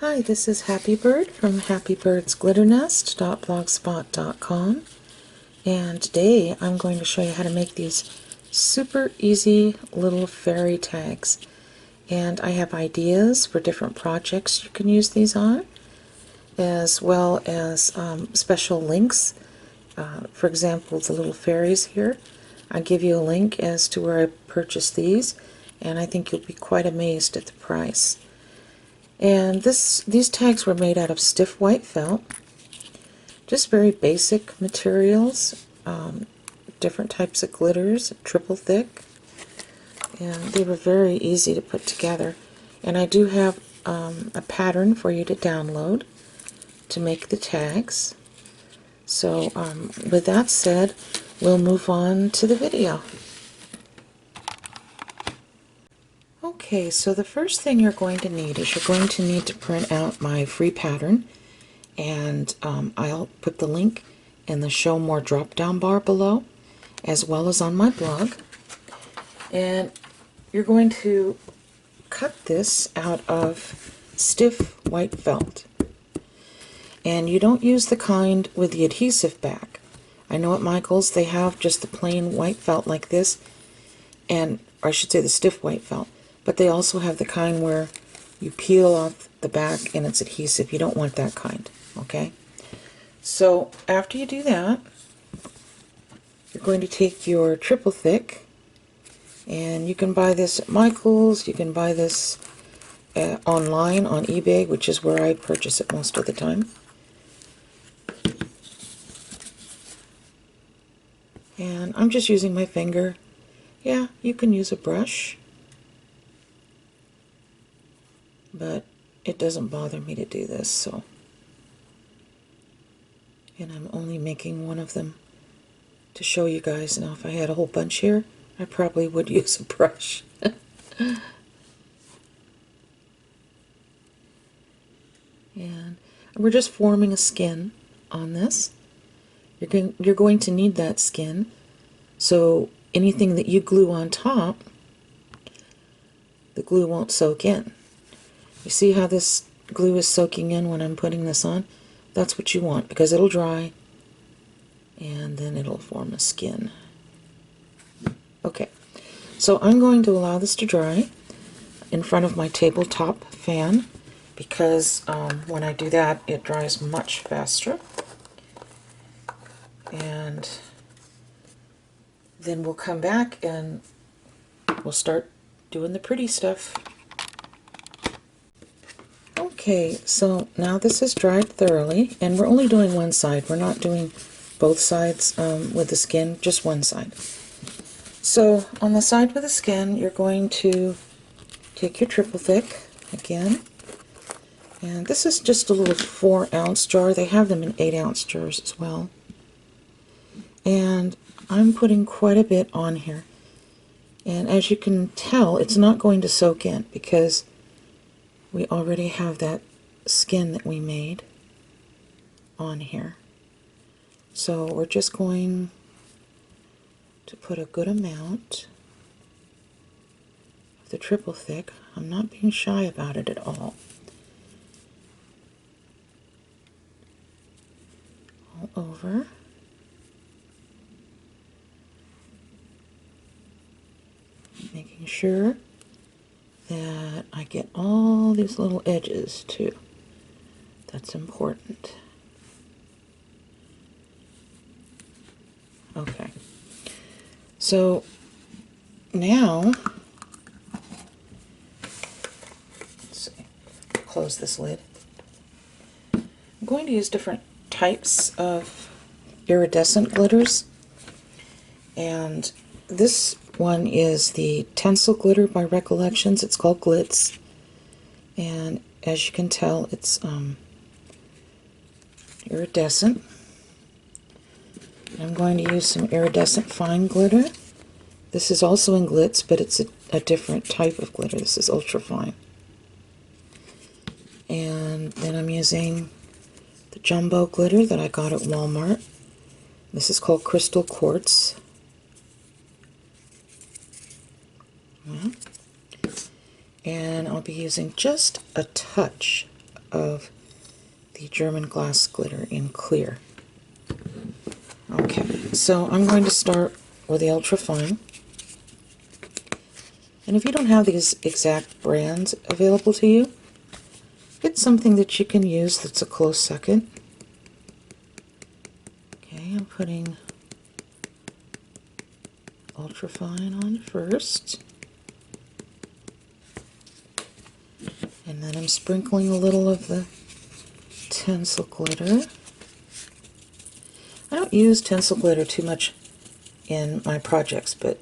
Hi, this is Happy Bird from happybirdsglitternest.blogspot.com, and today I'm going to show you how to make these super easy little fairy tags. And I have ideas for different projects you can use these on, as well as special links. For example, the little fairies here. I give you a link as to where I purchased these, and I think you'll be quite amazed at the price. And these tags were made out of stiff white felt, just very basic materials, different types of glitters, triple thick, and they were very easy to put together. And I do have a pattern for you to download to make the tags. So with that said, we'll move on to the video. Okay, so the first thing you're going to need is you're going to need to print out my free pattern, and I'll put the link in the Show More drop-down bar below, as well as on my blog. And you're going to cut this out of stiff white felt. And you don't use the kind with the adhesive back. I know at Michael's they have just the plain white felt like this, and or I should say the stiff white felt. But they also have the kind where you peel off the back and it's adhesive. You don't want that kind, okay? So after you do that, you're going to take your triple thick, and you can buy this at Michael's. You can buy this online on eBay, which is where I purchase it most of the time. And I'm just using my finger. Yeah, you can use a brush, but it doesn't bother me to do this, so. And I'm only making one of them to show you guys. Now if I had a whole bunch here, I probably would use a brush. And we're just forming a skin on this. You're going to need that skin, so anything that you glue on top, the glue won't soak in. You see how this glue is soaking in when I'm putting this on? That's what you want, because it'll dry and then it'll form a skin. Okay, so I'm going to allow this to dry in front of my tabletop fan, because when I do that it dries much faster. And then we'll come back and we'll start doing the pretty stuff. Okay, so now this is dried thoroughly, and we're only doing one side. We're not doing both sides with the skin, just one side. So on the side with the skin, you're going to take your triple thick again, and this is just a little 4-ounce jar. They have them in 8-ounce jars as well. And I'm putting quite a bit on here. And as you can tell, it's not going to soak in because we already have that skin that we made on here. So we're just going to put a good amount of the triple thick. I'm not being shy about it at all. All over. Making sure that I get all these little edges too. That's important. Okay. So now, let's see, close this lid. I'm going to use different types of iridescent glitters, and this one is the Tencel glitter by Recollections. It's called Glitz, and as you can tell, it's iridescent. I'm going to use some iridescent fine glitter. This is also in Glitz, but it's a different type of glitter. This is ultra fine. And then I'm using the jumbo glitter that I got at Walmart. This is called Crystal Quartz. And I'll be using just a touch of the German glass glitter in clear. Okay, so I'm going to start with the ultra fine. And if you don't have these exact brands available to you, it's something that you can use that's a close second. Okay, I'm putting ultra fine on first. And then I'm sprinkling a little of the tinsel glitter. I don't use tinsel glitter too much in my projects, but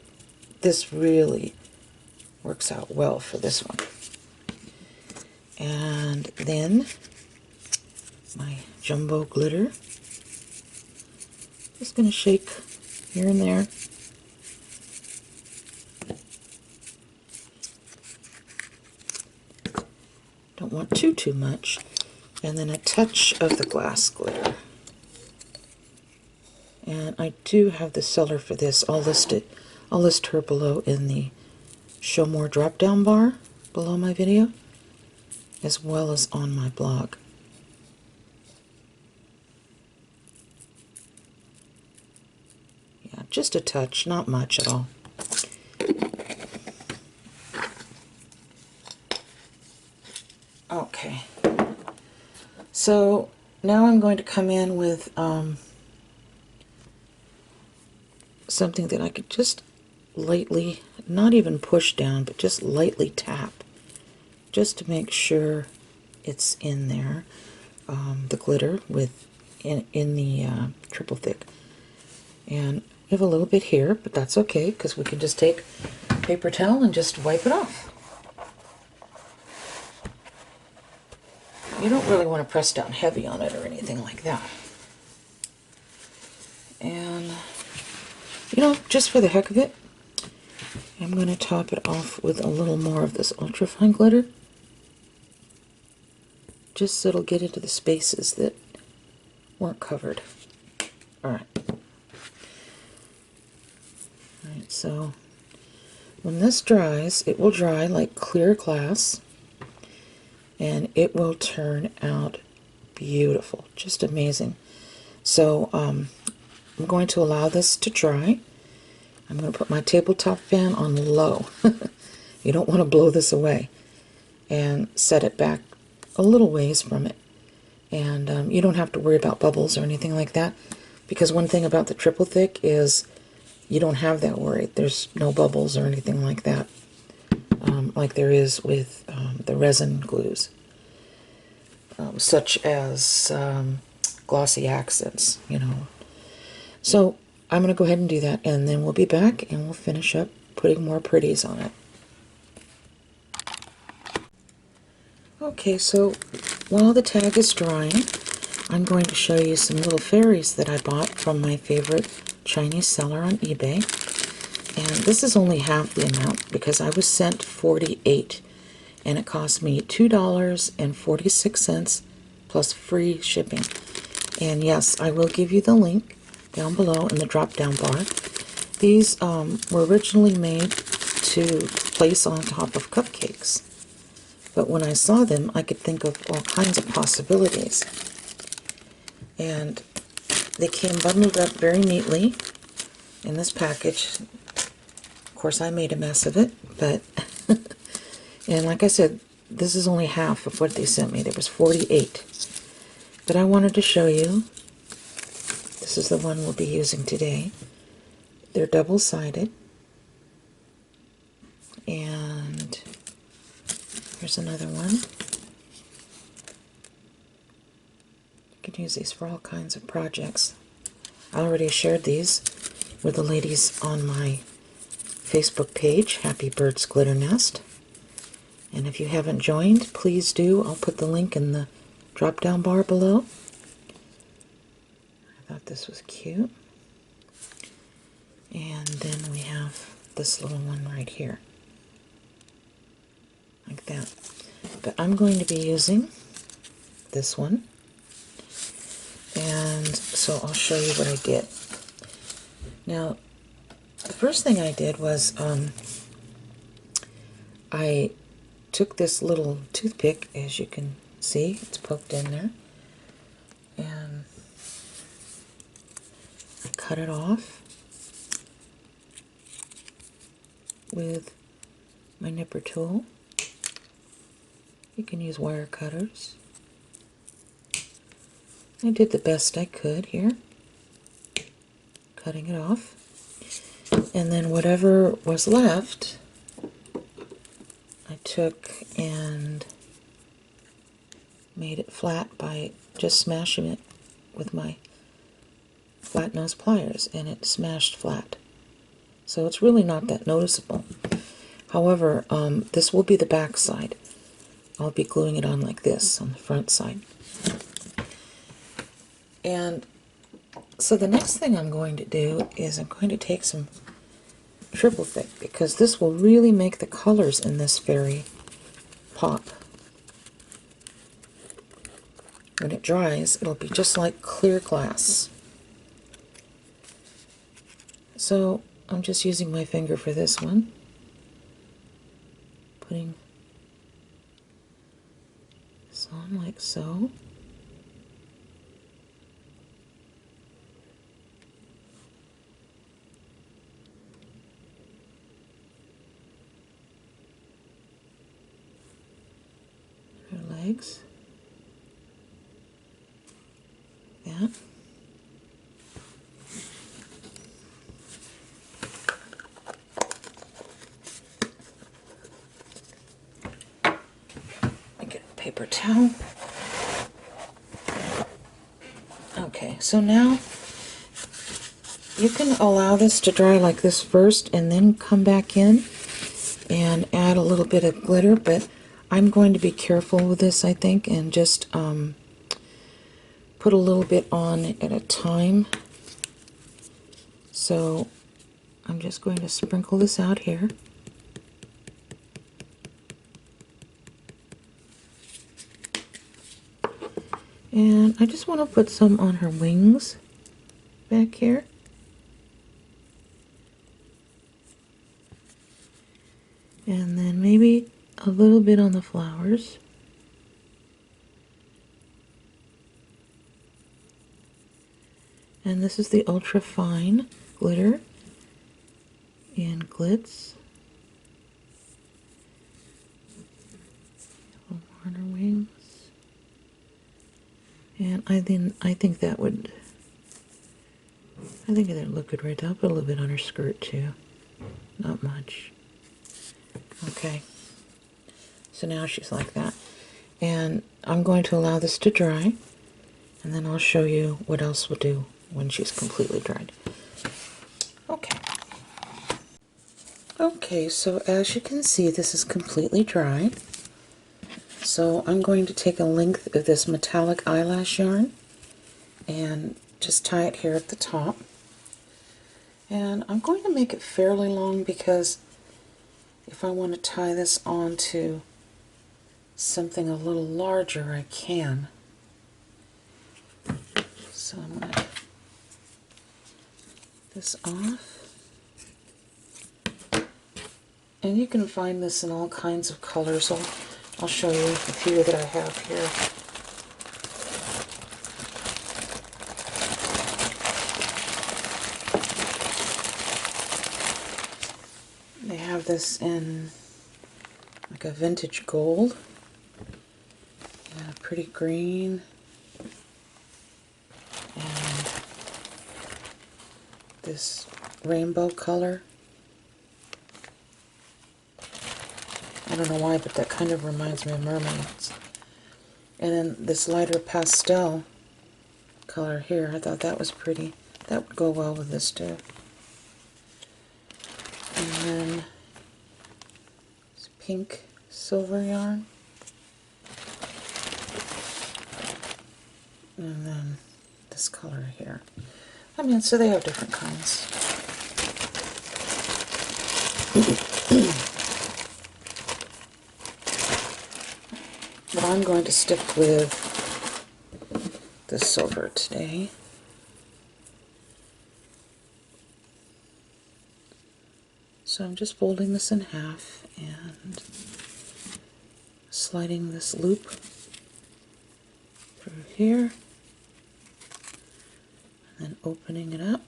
this really works out well for this one. And then my jumbo glitter. Just going to shake here and there. Don't want too much. And then a touch of the glass glitter. And I do have the seller for this. I'll list her below in the Show More drop-down bar below my video, as well as on my blog. Yeah, just a touch, not much at all. Okay, so now I'm going to come in with something that I could just lightly, not even push down, but just lightly tap, just to make sure it's in there, the glitter in the triple thick. And I have a little bit here, but that's okay, because we can just take a paper towel and just wipe it off. You don't really want to press down heavy on it or anything like that. And, you know, just for the heck of it, I'm going to top it off with a little more of this ultrafine glitter, just so it'll get into the spaces that weren't covered. Alright. Alright, so when this dries, it will dry like clear glass, and it will turn out beautiful, just amazing. So I'm going to allow this to dry. I'm going to put my tabletop fan on low. You don't want to blow this away. And set it back a little ways from it. And you don't have to worry about bubbles or anything like that, because one thing about the triple thick is you don't have that worry. There's no bubbles or anything like that, like there is with the resin glues, such as glossy accents, you know. So I'm going to go ahead and do that, and then we'll be back and we'll finish up putting more pretties on it. Okay, so while the tag is drying, I'm going to show you some little fairies that I bought from my favorite Chinese seller on eBay. And this is only half the amount because I was sent 48, and it cost me $2.46 plus free shipping. And yes, I will give you the link down below in the drop-down bar. These were originally made to place on top of cupcakes, but when I saw them, I could think of all kinds of possibilities. And they came bundled up very neatly in this package. Of course, I made a mess of it, but and like I said, this is only half of what they sent me. There was 48. But I wanted to show you. This is the one we'll be using today. They're double-sided. And here's another one. You can use these for all kinds of projects. I already shared these with the ladies on my Facebook page, Happy Birds Glitter Nest. And if you haven't joined, please do. I'll put the link in the drop-down bar below. I thought this was cute. And then we have this little one right here. Like that. But I'm going to be using this one. And so I'll show you what I did. Now, the first thing I did was I took this little toothpick, as you can See, it's poked in there. And I cut it off with my nipper tool. You can use wire cutters. I did the best I could here, cutting it off. And then whatever was left, I took and made it flat by just smashing it with my flat nose pliers, and it smashed flat. So it's really not that noticeable. However, this will be the back side. I'll be gluing it on like this on the front side. And so the next thing I'm going to do is I'm going to take some triple thick, because this will really make the colors in this fairy pop. When it dries, it'll be just like clear glass. So I'm just using my finger for this one, putting this on like so. Her legs. That. Get a paper towel. Okay, so now you can allow this to dry like this first and then come back in and add a little bit of glitter, but I'm going to be careful with this, I think, and just put a little bit on at a time. So I'm just going to sprinkle this out here. And I just want to put some on her wings back here. And then maybe a little bit on the flowers. And this is the ultra fine glitter in Glitz. A little more on her wings. And I think that would, I think that'd look good right there. I'll put a little bit on her skirt too. Not much. Okay. So now she's like that. And I'm going to allow this to dry, and then I'll show you what else we'll do when she's completely dried. Okay. Okay, so as you can see, this is completely dry. So I'm going to take a length of this metallic eyelash yarn and just tie it here at the top. And I'm going to make it fairly long, because if I want to tie this onto something a little larger, I can. So I'm going to get this off. And you can find this in all kinds of colors. I'll show you a few that I have here. They have this in like a vintage gold, and a pretty green, and this rainbow color. I don't know why, but that kind of reminds me of mermaids. And then this lighter pastel color here, I thought that was pretty. That would go well with this too. And then this pink silver yarn. And then this color here. I mean, so they have different kinds. But I'm going to stick with the silver today. So I'm just folding this in half and sliding this loop here, and then opening it up.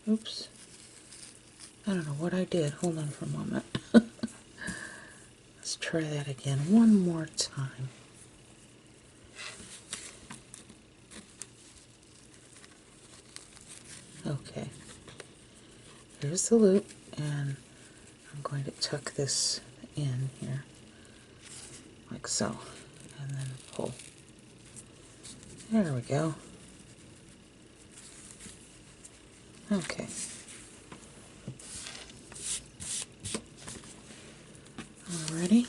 Oops. I don't know what I did. Hold on for a moment. Let's try that again one more time. Okay. Here's the loop, and I'm going to tuck this in here, like so, and then pull. There we go. Okay. Alrighty.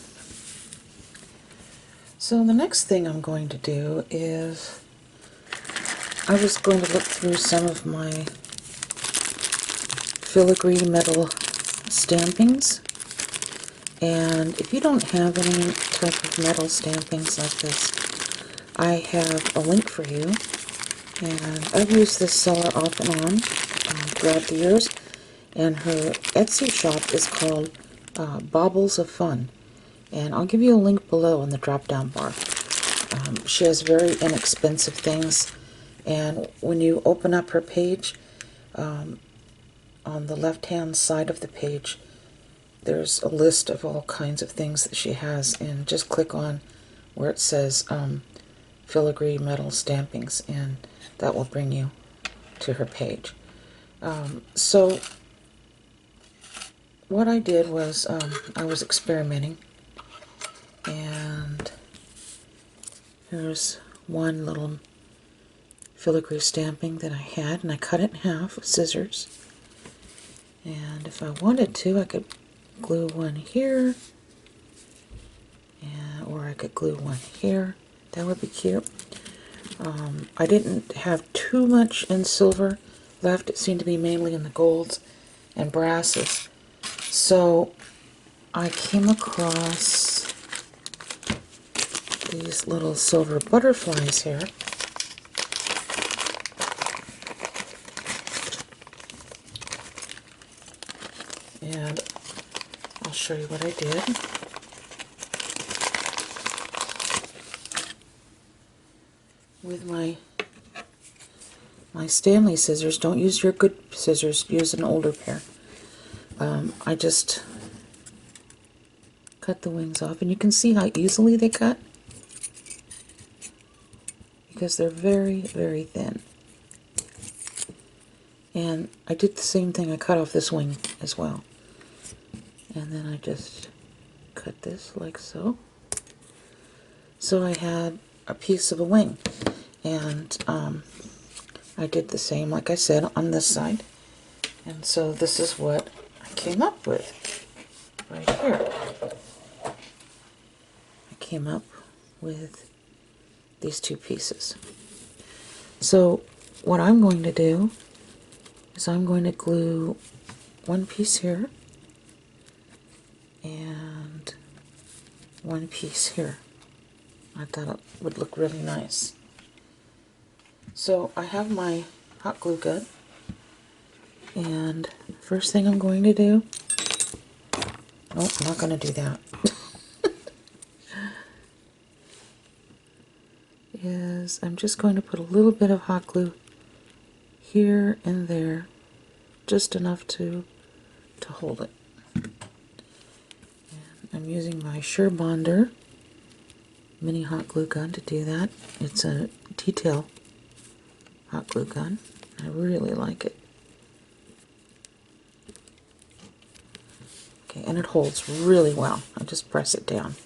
So the next thing I'm going to do is, I was going to look through some of my filigree metal stampings, and if you don't have any type of metal stampings like this, I have a link for you. And I've used this seller off and on throughout the years, and her Etsy shop is called Baubles of Fun, and I'll give you a link below in the drop down bar. She has very inexpensive things, and when you open up her page, on the left hand side of the page there's a list of all kinds of things that she has, and just click on where it says filigree metal stampings, and that will bring you to her page. So what I did was I was experimenting, and here's one little filigree stamping that I had, and I cut it in half with scissors, and if I wanted to I could glue one here, or I could glue one here. That would be cute. I didn't have too much in silver left. It seemed to be mainly in the golds and brasses. So I came across these little silver butterflies here. And I'll show you what I did. With my Stanley scissors, don't use your good scissors, use an older pair. I just cut the wings off, and you can see how easily they cut, because they're very, very thin. And I did the same thing, I cut off this wing as well. And then I just cut this like so. So I had a piece of a wing. And I did the same, like I said, on this side. And so this is what I came up with right here. I came up with these two pieces. So what I'm going to do is I'm going to glue one piece here and one piece here. I thought it would look really nice. So I have my hot glue gun, and first thing I'm going to do, nope, I'm not going to do that, is I'm just going to put a little bit of hot glue here and there, just enough to hold it. And I'm using my Sure Bonder mini hot glue gun to do that. It's a detail hot glue gun. I really like it. Okay, and it holds really well. I just press it down.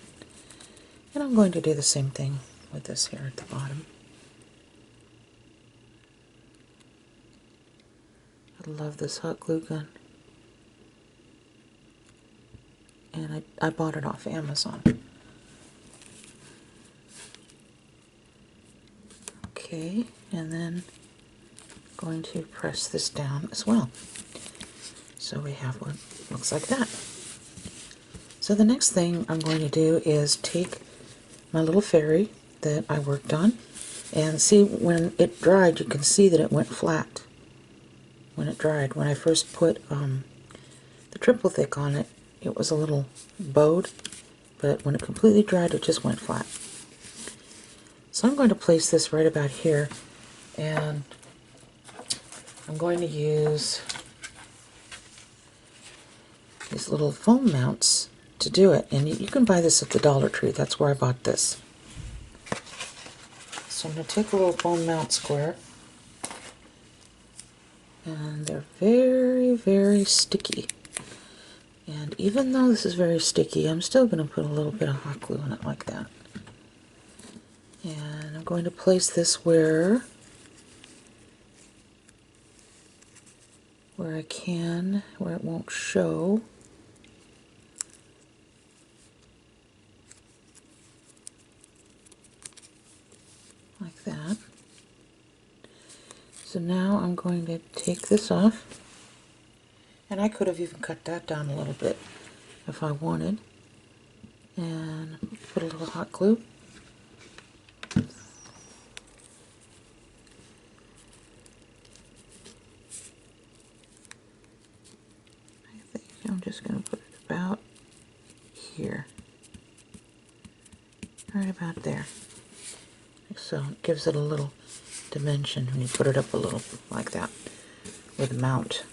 And I'm going to do the same thing with this here at the bottom. I love this hot glue gun. And I bought it off Amazon. Okay, and then I'm going to press this down as well. So we have what looks like that. So the next thing I'm going to do is take my little fairy that I worked on, and see, when it dried you can see that it went flat. when it dried. When I first put the triple thick on it, it was a little bowed, but when it completely dried, it just went flat. So I'm going to place this right about here, and I'm going to use these little foam mounts to do it. And you can buy this at the Dollar Tree. That's where I bought this. So I'm going to take a little foam mount square, and they're very, very sticky. And even though this is very sticky, I'm still going to put a little bit of hot glue on it like that. And I'm going to place this where I can, where it won't show. Like that. So now I'm going to take this off. And I could have even cut that down a little bit if I wanted. And put a little hot glue. I think I'm just going to put it about here. Right about there. So it gives it a little dimension when you put it up a little like that with a mount.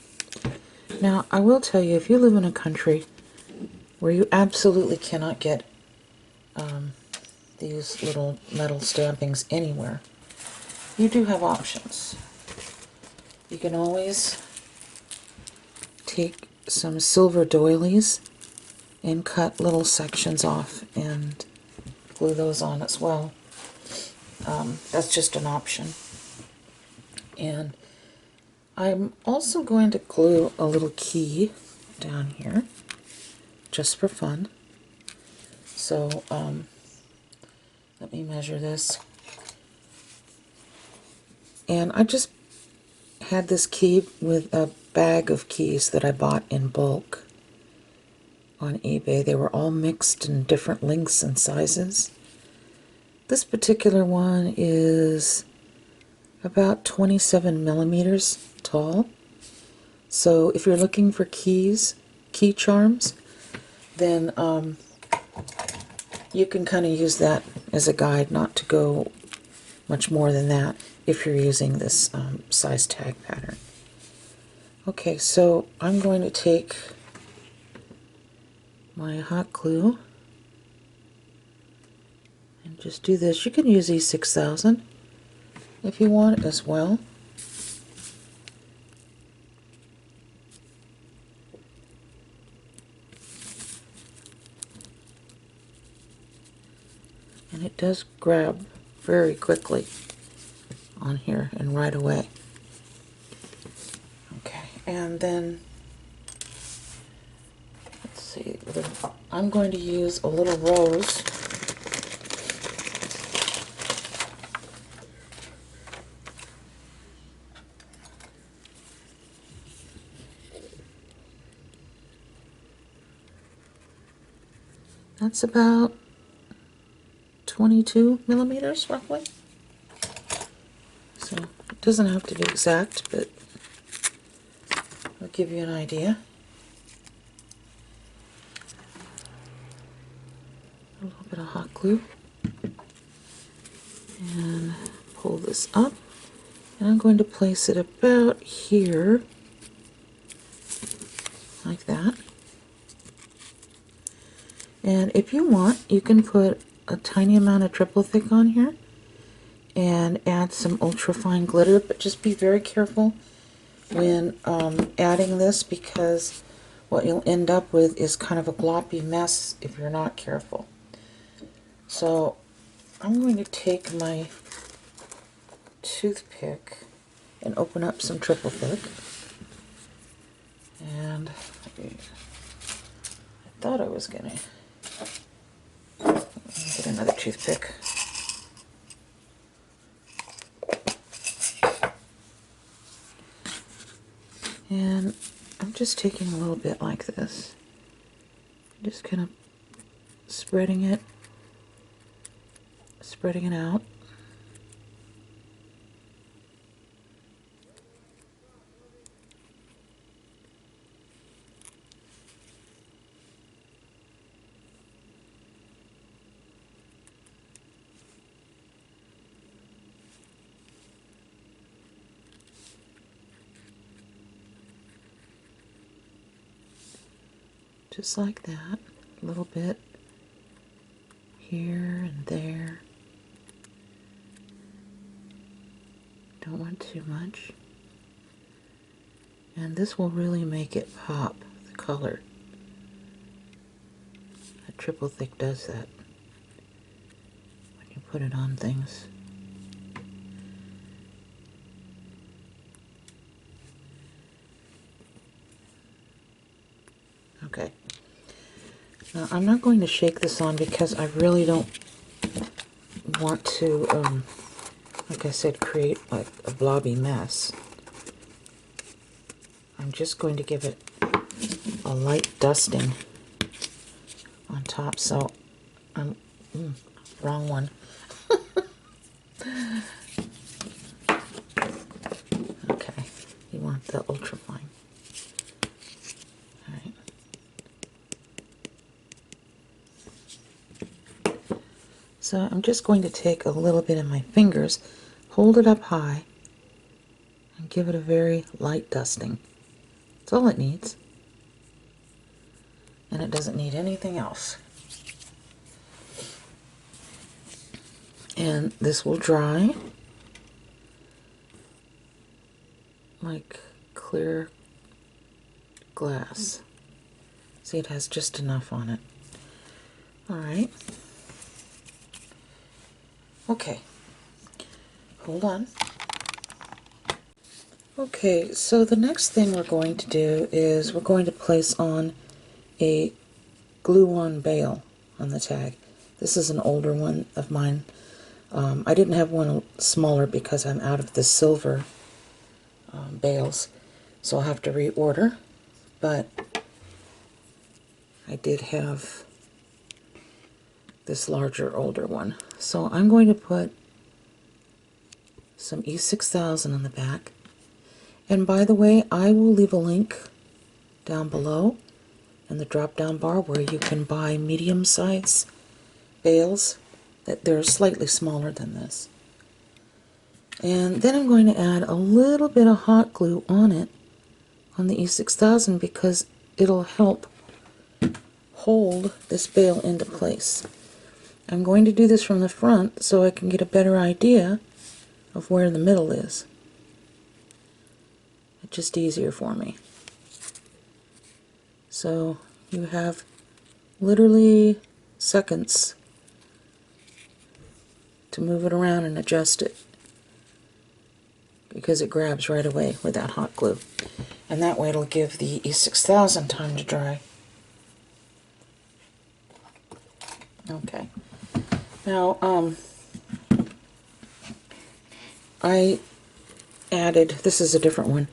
Now, I will tell you, if you live in a country where you absolutely cannot get these little metal stampings anywhere, you do have options. You can always take some silver doilies and cut little sections off and glue those on as well. That's just an option. And I'm also going to glue a little key down here just for fun. So let me measure this. And I just had this key with a bag of keys that I bought in bulk on eBay. They were all mixed in different lengths and sizes. This particular one is about 27 millimeters tall. So if you're looking for key charms, then you can kind of use that as a guide, not to go much more than that if you're using this size tag pattern. Okay, so I'm going to take my hot glue and just do this. You can use E6000 if you want as well. And it does grab very quickly on here and right away. Okay, and then let's see, I'm going to use a little rose. That's about 22 millimeters roughly. So it doesn't have to be exact, but I'll give you an idea. A little bit of hot glue. And pull this up. And I'm going to place it about here. Like that. And if you want, you can put a tiny amount of triple thick on here and add some ultra fine glitter, but just be very careful when adding this, because what you'll end up with is kind of a gloppy mess if you're not careful. So I'm going to take my toothpick and open up some triple thick, and I thought I was gonna get another toothpick. And I'm just taking a little bit like this, just kind of spreading it out. Just like that. A little bit here and there. Don't want too much. And this will really make it pop, the color. That triple thick does that when you put it on things. Okay. Now I'm not going to shake this on because I really don't want to, like I said, create like a blobby mess. I'm just going to give it a light dusting on top. So I'm wrong one. Okay, you want the ultrafine. All right. So I'm just going to take a little bit in my fingers, hold it up high, and give it a very light dusting. That's all it needs. And it doesn't need anything else. And this will dry like clear glass. See, it has just enough on it. All right. Okay. Hold on. Okay, so the next thing we're going to do is we're going to place on a glue-on bail on the tag. This is an older one of mine. I didn't have one smaller because I'm out of the silver bails, so I'll have to reorder, but I did have this larger, older one. So I'm going to put some E6000 on the back. And by the way, I will leave a link down below in the drop-down bar where you can buy medium-size bales that they're slightly smaller than this. And then I'm going to add a little bit of hot glue on it, on the E6000, because it'll help hold this bale into place. I'm going to do this from the front so I can get a better idea of where the middle is. It's just easier for me. So you have literally seconds to move it around and adjust it, because it grabs right away with that hot glue. And that way it'll give the E6000 time to dry. Okay. Now, I added, this is a different one,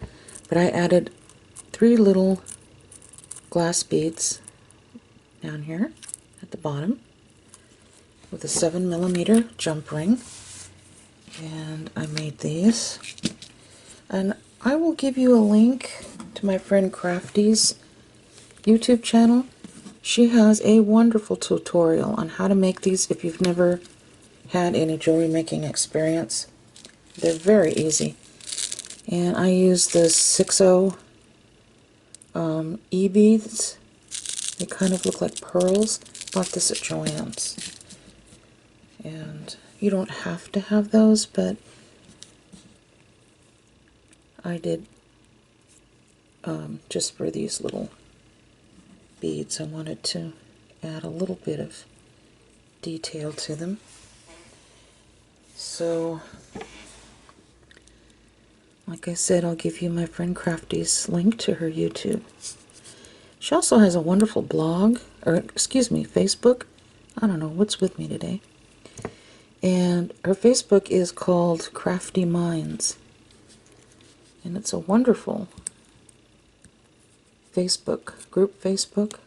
but I added 3 little glass beads down here at the bottom with a 7mm jump ring. And I made these. And I will give you a link to my friend Crafty's YouTube channel. She has a wonderful tutorial on how to make these if you've never had any jewelry making experience. They're very easy. And I use the 6.0 E-beads. They kind of look like pearls. Bought this at Joann's. And you don't have to have those, but I did just for these little beads. I wanted to add a little bit of detail to them. So, like I said, I'll give you my friend Crafty's link to her YouTube. She also has a wonderful blog, or excuse me, Facebook. I don't know what's with me today. And her Facebook is called Crafty Minds. And it's a wonderful group Facebook,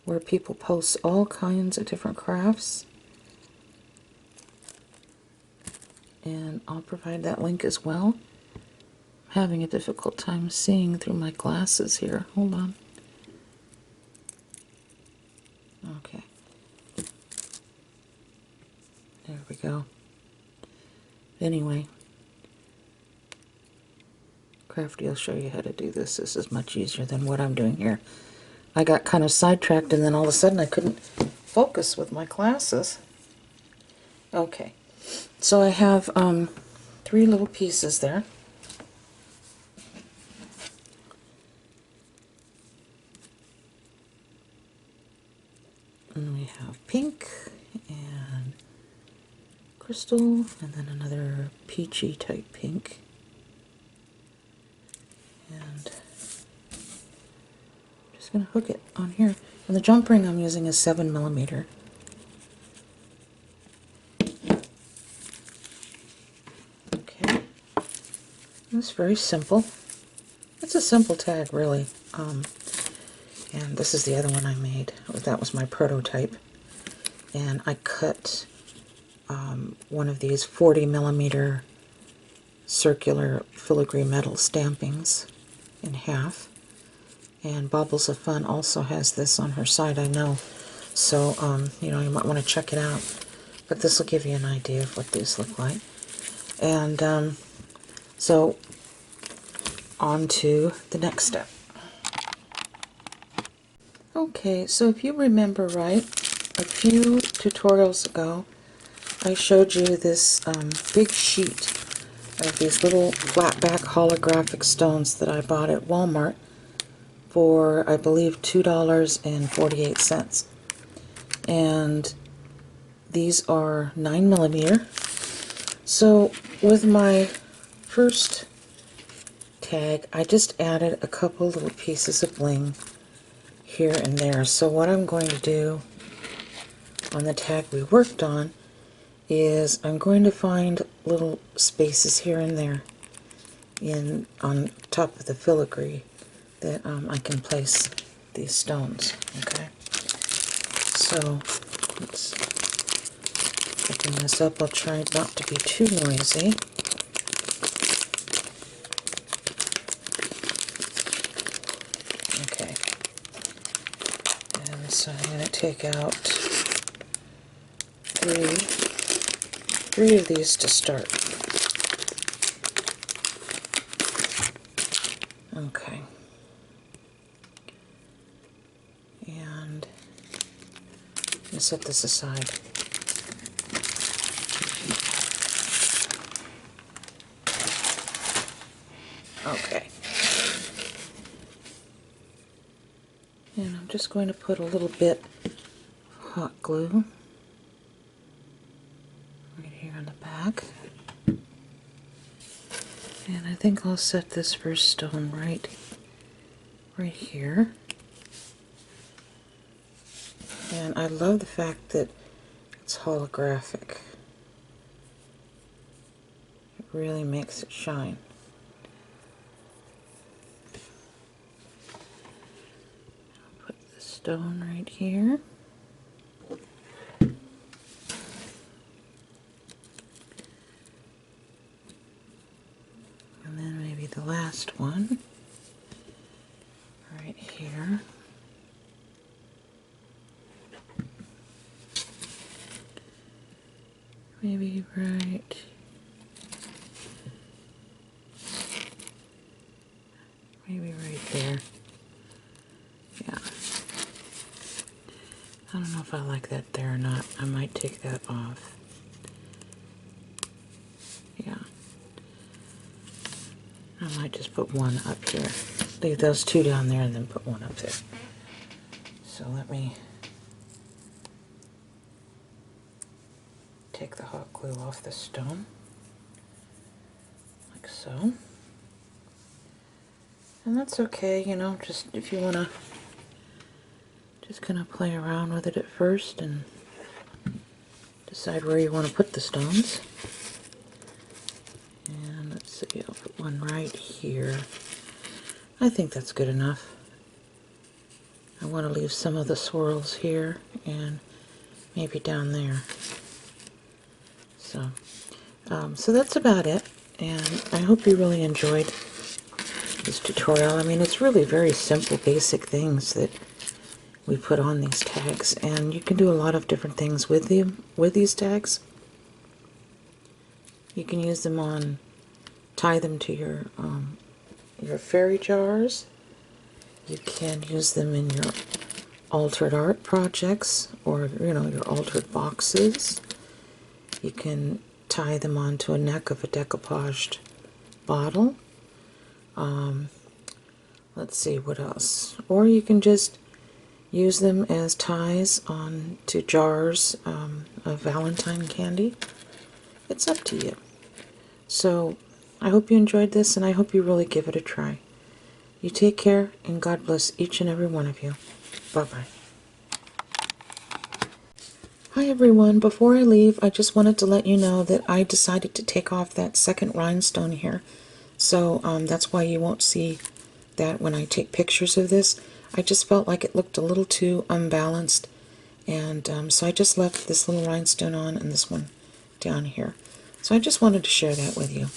where people post all kinds of different crafts. And I'll provide that link as well. I'm having a difficult time seeing through my glasses here. Hold on. Okay. There we go. Anyway, Crafty will show you how to do this. This is much easier than what I'm doing here. I got kind of sidetracked, and then all of a sudden I couldn't focus with my glasses. Okay, so I have 3 little pieces there. And we have pink and crystal, and then another peachy type pink. And I'm just going to hook it on here. And the jump ring I'm using is 7mm. Okay. It's very simple. It's a simple tag, really. And this is the other one I made. That was my prototype. And I cut one of these 40mm circular filigree metal stampings in half. And Baubles of Fun also has this on her site, I know. So, you know, you might want to check it out. But this will give you an idea of what these look like. And so, on to the next step. Okay, so if you remember right, a few tutorials ago, I showed you this big sheet of these little flat back holographic stones that I bought at Walmart for, I believe, $2.48. And these are 9mm. So with my first tag, I just added a couple little pieces of bling here and there. So what I'm going to do on the tag we worked on is I'm going to find little spaces here and there on top of the filigree that I can place these stones. Okay, so let's open this up. I'll try not to be too noisy. Okay, and so I'm going to take out three of these to start. Okay. And I'm set this aside. Okay. And I'm just going to put a little bit of hot glue right here on the back. And I think I'll set this first stone right here. And I love the fact that it's holographic. It really makes it shine. I'll put the stone right here. And then maybe the last one right here. Maybe right there. Yeah. I don't know if I like that there or not. I might take that off. Yeah. I might just put one up here. Leave those 2 down there and then put one up there. So let me take the hot glue off the stone, like so. And that's okay, you know, just if you want to just kind of play around with it at first and decide where you want to put the stones. And let's see, I'll put one right here. I think that's good enough. I want to leave some of the swirls here and maybe down there. So that's about it, and I hope you really enjoyed this tutorial. I mean, it's really very simple, basic things that we put on these tags, and you can do a lot of different things with these tags. You can use them on, tie them to your fairy jars. You can use them in your altered art projects, or your altered boxes. You can tie them onto a neck of a decoupaged bottle. Let's see what else. Or you can just use them as ties on to jars of Valentine candy. It's up to you. So I hope you enjoyed this, and I hope you really give it a try. You take care, and God bless each and every one of you. Bye-bye. Hi everyone, before I leave, I just wanted to let you know that I decided to take off that second rhinestone here. So that's why you won't see that when I take pictures of this. I just felt like it looked a little too unbalanced, and so I just left this little rhinestone on and this one down here. So I just wanted to share that with you.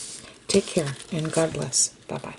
Take care, and God bless. Bye-bye.